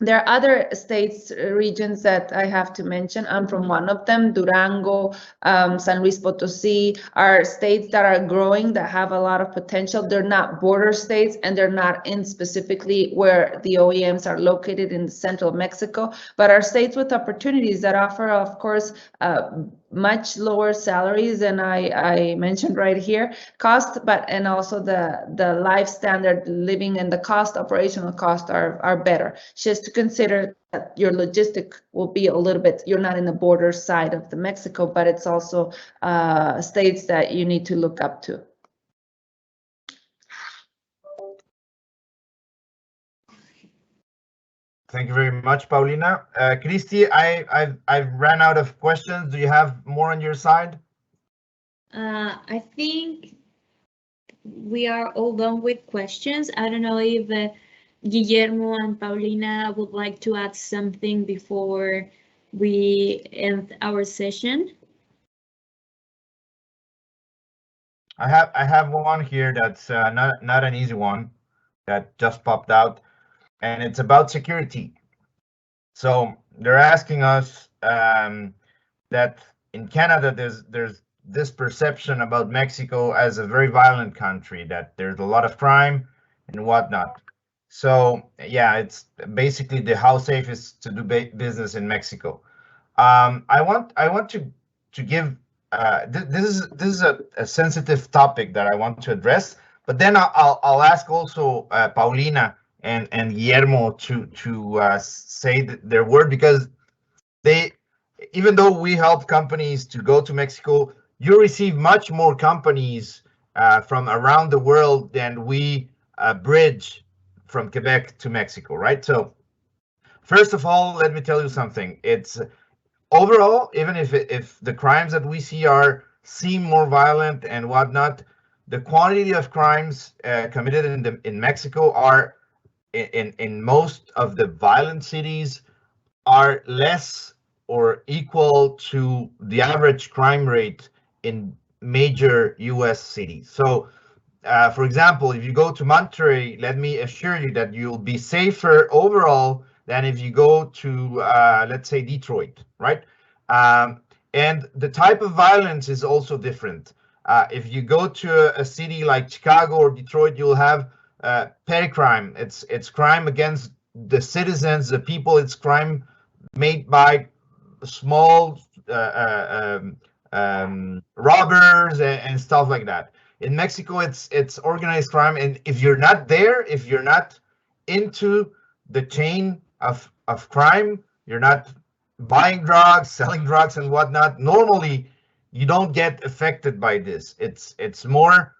there are other states, regions that I have to mention. I'm from one of them. Durango, San Luis Potosí are states that are growing, that have a lot of potential. They're not border states, and they're not in specifically where the OEMs are located in the central of Mexico, but are states with opportunities that offer, of course, much lower salaries than I mentioned right here, cost, and also the life standard living and the cost, operational cost are better. Just to consider that your logistic will be a little bit, you're not in the border side of the Mexico, but it's also states that you need to look up to. Thank you very much, Paulina. Christy, I've ran out of questions. Do you have more on your side? I think we are all done with questions. I don't know if Guillermo and Paulina would like to add something before we end our session. I have one here that's not an easy one that just popped out. And it's about security. So they're asking us that in Canada, there's this perception about Mexico as a very violent country, that there's a lot of crime and whatnot. So yeah, it's basically how safe is to do business in Mexico. I want to give this is a sensitive topic that I want to address, but then I'll ask also Paulina and Guillermo to say their word, because even though we help companies to go to Mexico, you receive much more companies from around the world than we bridge from Quebec to Mexico, right? So first of all, let me tell you something. It's overall, even if the crimes that we see seem more violent and whatnot, the quantity of crimes committed in Mexico are in most of the violent cities are less or equal to the average crime rate in major US cities. So, for example, if you go to Monterrey, let me assure you that you'll be safer overall than if you go to, let's say, Detroit, right? And the type of violence is also different. If you go to a city like Chicago or Detroit, you'll have petty crime. It's crime against the citizens, the people. It's crime made by small robbers and stuff like that. In Mexico, it's organized crime, and if you're not there, if you're not into the chain of crime, you're not buying drugs, selling drugs, and whatnot, normally you don't get affected by this. It's more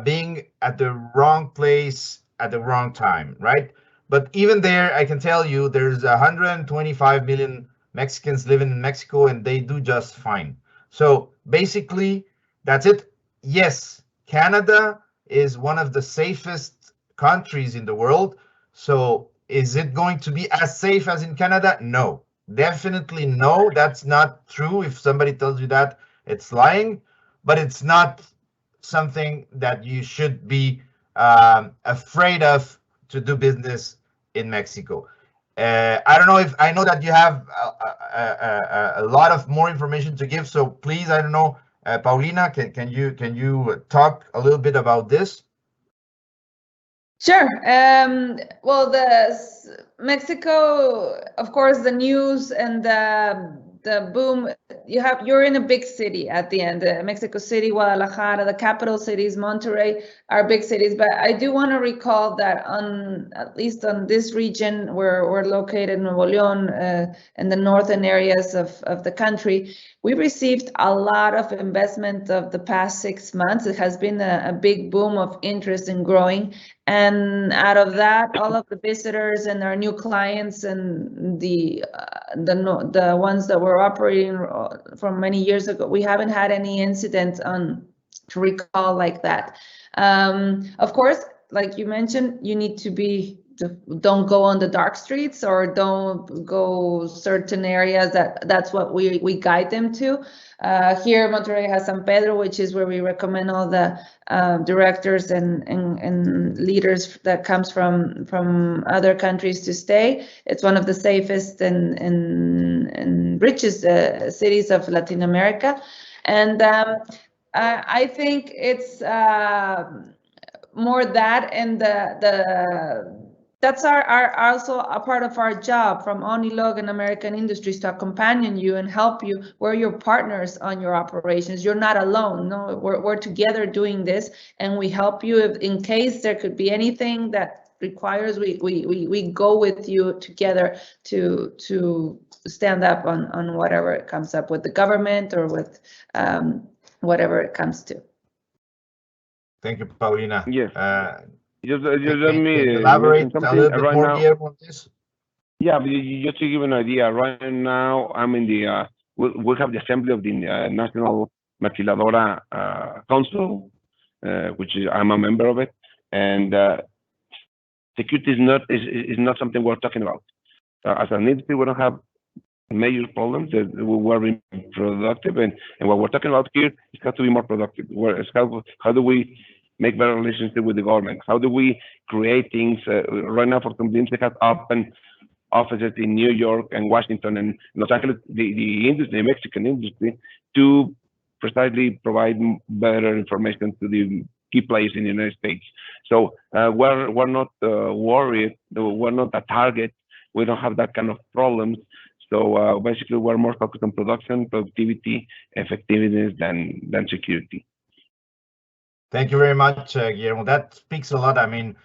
being at the wrong place at the wrong time, right? But even there, I can tell you there's 125 million Mexicans living in Mexico, and they do just fine. So basically, that's it. Yes, Canada is one of the safest countries in the world. So is it going to be as safe as in Canada? No, definitely no. That's not true. If somebody tells you that, it's lying, but it's not something that you should be afraid of to do business in Mexico. I don't know if I know that you have a lot of more information to give. So please, I don't know, Paulina, can you talk a little bit about this? Sure. Well, Mexico, of course, the news and the boom. You're in a big city at the end. Mexico City, Guadalajara, the capital cities, Monterrey are big cities. But I do want to recall that at least on this region where we're located, Nuevo León, in the northern areas of the country, we received a lot of investment of the past 6 months. It has been a big boom of interest in growing. And out of that, all of the visitors and our new clients and the ones that were operating from many years ago, we haven't had any incidents to recall like that. Of course, like you mentioned, you need to don't go on the dark streets or don't go certain areas. That's what we guide them to. Here, Monterrey has San Pedro, which is where we recommend all the directors and leaders that comes from other countries to stay. It's one of the safest and richest cities of Latin America, and I think it's more that and that's also a part of our job from Onilog and American Industries to accompany you and help you. We're your partners on your operations. You're not alone. No, we're together doing this, and we help you in case there could be anything that requires we go with you together to stand up on whatever it comes up with the government or with whatever it comes to. Thank you, Paulina. Yes. Just let me elaborate a little bit right more, now. Guillermo, on this. Yeah, but just to give an idea, right now I'm in the we have the assembly of the National Maquiladora Council, which I'm a member of it, and security is not something we're talking about. As an industry, we don't have major problems. We're being productive, and what we're talking about here is how to be more productive. How do we make better relationship with the government? How do we create things? Right now, for some things, they have open offices in New York and Washington and Los Angeles, the industry, the Mexican industry, to precisely provide better information to the key players in the United States. So we're not worried. We're not a target. We don't have that kind of problems. So basically, we're more focused on production, productivity, effectiveness than security. Thank you very much, Guillermo. That speaks a lot. I mean,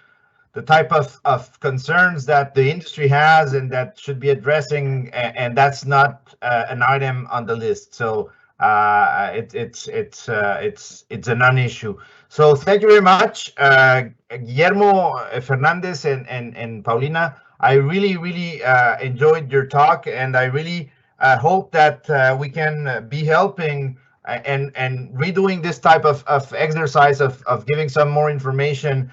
the type of concerns that the industry has and that should be addressing, and that's not an item on the list. So it's a non-issue. So thank you very much, Guillermo, Fernandez, and Paulina. I really enjoyed your talk, and I really hope that we can be helping and redoing this type of exercise of giving some more information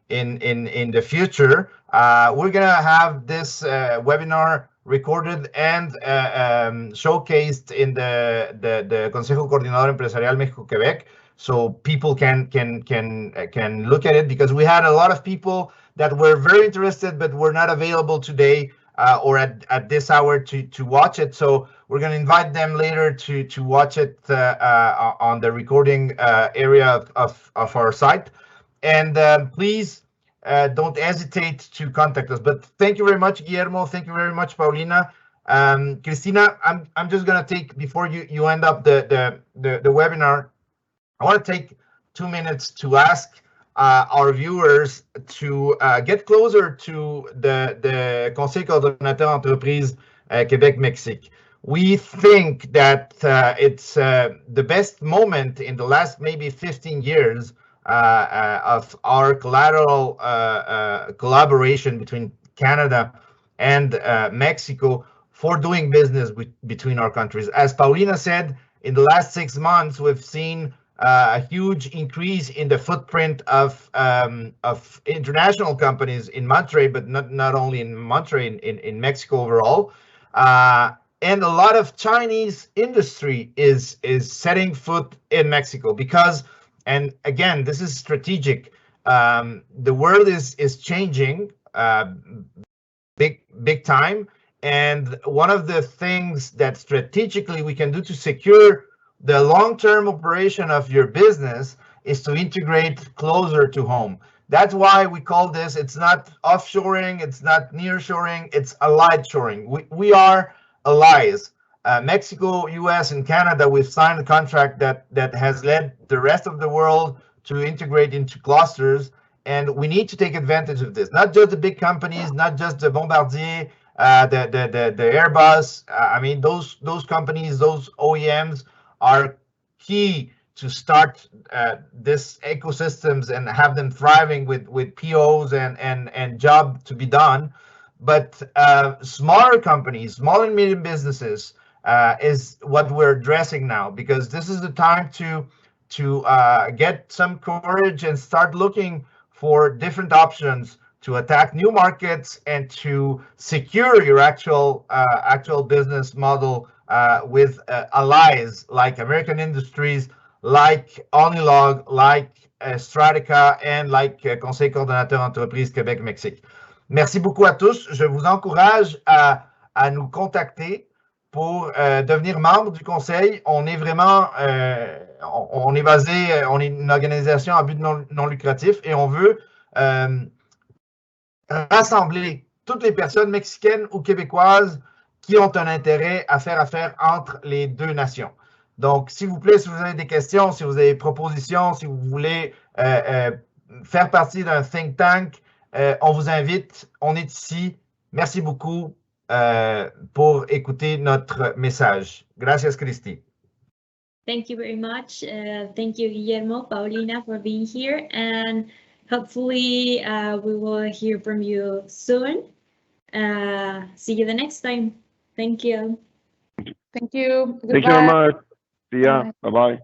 in the future. We're gonna have this webinar recorded and showcased in the Consejo Coordinador Empresarial México-Québec, so people can look at it, because we had a lot of people that were very interested but were not available today or at this hour to watch it. So we're going to invite them later to watch it on the recording area of our site. And please don't hesitate to contact us. But thank you very much, Guillermo. Thank you very much, Paulina. Cristina, I'm just going to take, before you end up the webinar, I want to take 2 minutes to ask our viewers to get closer to the Conseil, coordonnateur, entreprises, Québec-Mexique. We think that it's the best moment in the last maybe 15 years of our collateral collaboration between Canada and Mexico for doing business between our countries. As Paulina said, in the last 6 months, we've seen a huge increase in the footprint of international companies in Monterrey, but not only in Monterrey, in Mexico overall. And a lot of Chinese industry is setting foot in Mexico because, and again, this is strategic. The world is changing big time, and one of the things that strategically we can do to secure the long-term operation of your business is to integrate closer to home. That's why we call this, it's not offshoring, it's not nearshoring, it's allied shoring. We are allies. Mexico, US, and Canada, we've signed a contract that has led the rest of the world to integrate into clusters, and we need to take advantage of this. Not just the big companies, not just the Bombardier, the Airbus. I mean, those companies, those OEMs are key to start this ecosystems and have them thriving with POs and job to be done. But smaller companies, small and medium businesses is what we're addressing now, because this is the time to get some courage and start looking for different options to attack new markets and to secure your actual business model with allies like American Industries, like Onilog, like Stratica, and like Conseil, coordonnateur, entreprises, Québec-Mexique. Merci beaucoup à tous. Je vous encourage à nous contacter pour devenir membre du Conseil. On est vraiment, on est basé, on est une organisation à but non lucratif et on veut rassembler toutes les personnes mexicaines ou québécoises qui ont un intérêt à faire affaire entre les deux nations. Donc, s'il vous plaît, si vous avez des questions, si vous avez des propositions, si vous voulez faire partie d'un think tank, on vous invite, on est ici. Merci beaucoup pour écouter notre message. Gracias, Cristi. Thank you very much. Thank you, Guillermo, Paulina, for being here. And hopefully we will hear from you soon. See you the next time. Thank you. Thank you. Thank you very much. See ya. Bye-bye.